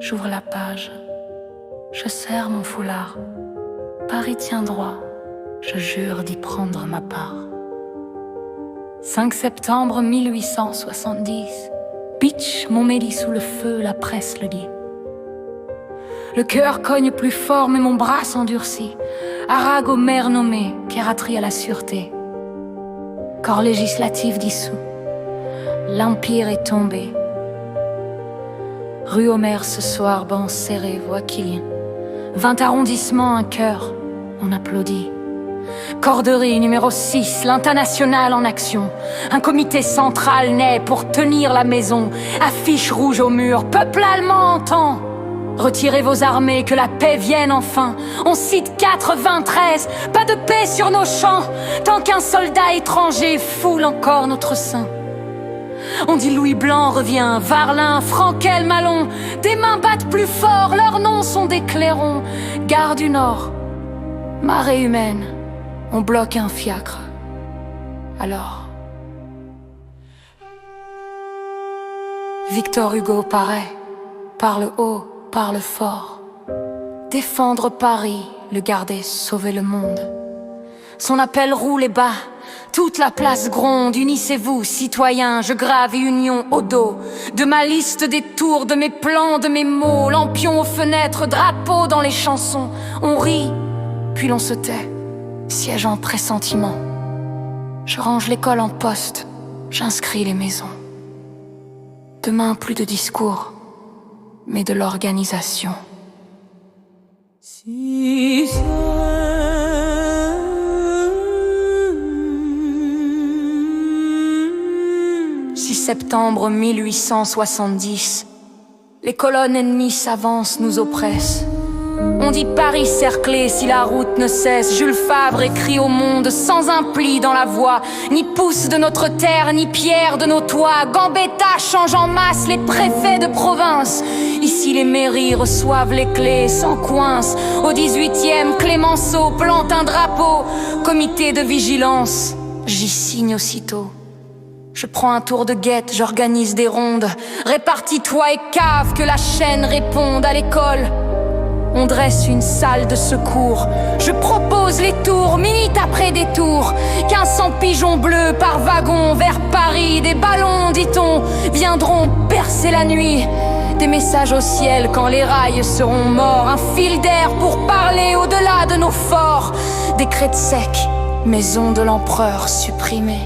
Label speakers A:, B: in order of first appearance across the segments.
A: J'ouvre la page, je serre mon foulard. Paris tient droit, je jure d'y prendre ma part. 5 septembre 1870, Bitch, Montmédy sous le feu, la presse le dit. Le cœur cogne plus fort, mais mon bras s'endurcit. Arague aux maires nommés, Khératri à la sûreté. Corps législatif dissous, l'Empire est tombé. Rue Homer ce soir, banc serré, voix Killian. 20 arrondissements, un cœur, on applaudit. Corderie numéro 6, l'international en action. Un comité central naît pour tenir la maison. Affiche rouge au mur, peuple allemand entend. Retirez vos armées, que la paix vienne enfin. On cite 93, pas de paix sur nos champs, tant qu'un soldat étranger foule encore notre sein. On dit Louis Blanc revient, Varlin, Franquel, Malon. Des mains battent plus fort, leurs noms sont des clairons. Gare du Nord, marée humaine, on bloque un fiacre. Alors Victor Hugo paraît, parle haut, parle fort. Défendre Paris, le garder, sauver le monde. Son appel roule et bat, toute la place gronde. Unissez-vous, citoyens, je grave union au dos. De ma liste des tours, de mes plans, de mes mots. Lampions aux fenêtres, drapeaux dans les chansons. On rit, puis l'on se tait, siège en pressentiment. Je range l'école en poste, j'inscris les maisons. Demain, plus de discours, mais de l'organisation. 6 septembre 1870, les colonnes ennemies s'avancent, nous oppressent. On dit Paris cerclé si la route ne cesse. Jules Favre écrit au monde sans un pli dans la voix. Ni pouce de notre terre, ni pierre de nos toits. Gambetta change en masse les préfets de province. Ici les mairies reçoivent les clés sans coince. Au 18e, Clémenceau plante un drapeau. Comité de vigilance, j'y signe aussitôt. Je prends un tour de guette, j'organise des rondes. Répartis-toi et cave, que la chaîne réponde. À l'école, on dresse une salle de secours. Je propose les tours, minute après détour. 1500 pigeons bleus par wagon vers Paris. Des ballons, dit-on, viendront percer la nuit. Des messages au ciel quand les rails seront morts. Un fil d'air pour parler au-delà de nos forts. Décret sec, maison de l'empereur supprimée.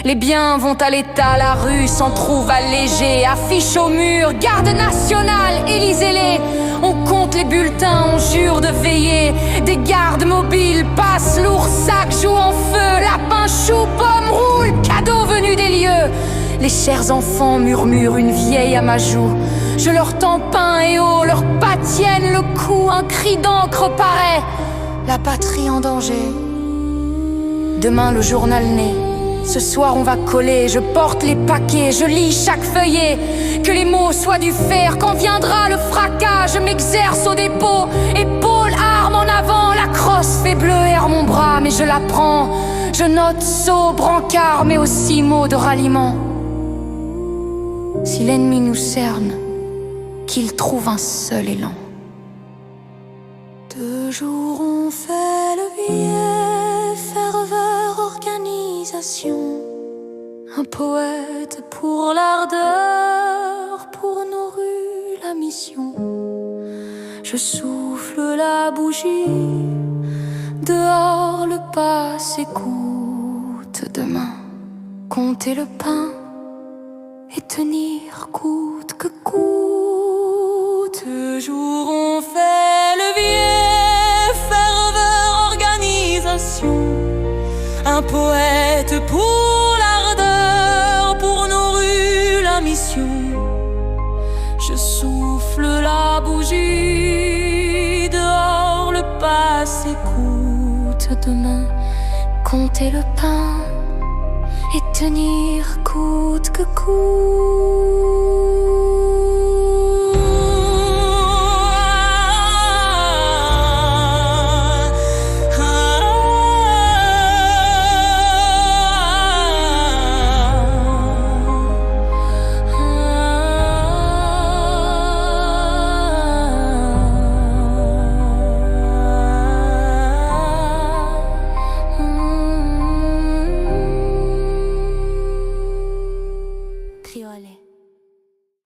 A: Les biens vont à l'État, la rue s'en trouve allégée. Affiche au mur, garde nationale, Élysée-les. On compte les bulletins, on jure de veiller. Des gardes mobiles passent, lourds sacs jouent en feu. Lapin, chou, pomme roule, cadeaux venus des lieux. Les chers enfants murmurent une vieille à ma joue. Je leur tends pain et eau, leurs pas tiennent le coup. Un cri d'encre paraît, la patrie en danger. Demain le journal naît. Ce soir on va coller, je porte les paquets, je lis chaque feuillet. Que les mots soient du fer, quand viendra le fracas, je m'exerce au dépôt. Épaule, arme en avant, la crosse fait bleuer mon bras, mais je la prends. Je note saut, brancard, mais aussi mots de ralliement. Si l'ennemi nous cerne, qu'il trouve un seul élan. 2 jours on fait le billet, ferveur, organisation. Un poète pour l'ardeur, pour nos rues la mission. Je souffle la bougie, dehors le pas s'écoute. Demain, compter le pain et tenir coûte que coûte. 2 jours on fait le billet, ferveur, organisation. Un poète pour l'ardeur, pour nos rues la mission. Je souffle la bougie, dehors le pas s'écoute. Demain, compter le pain et tenir coûte que coûte.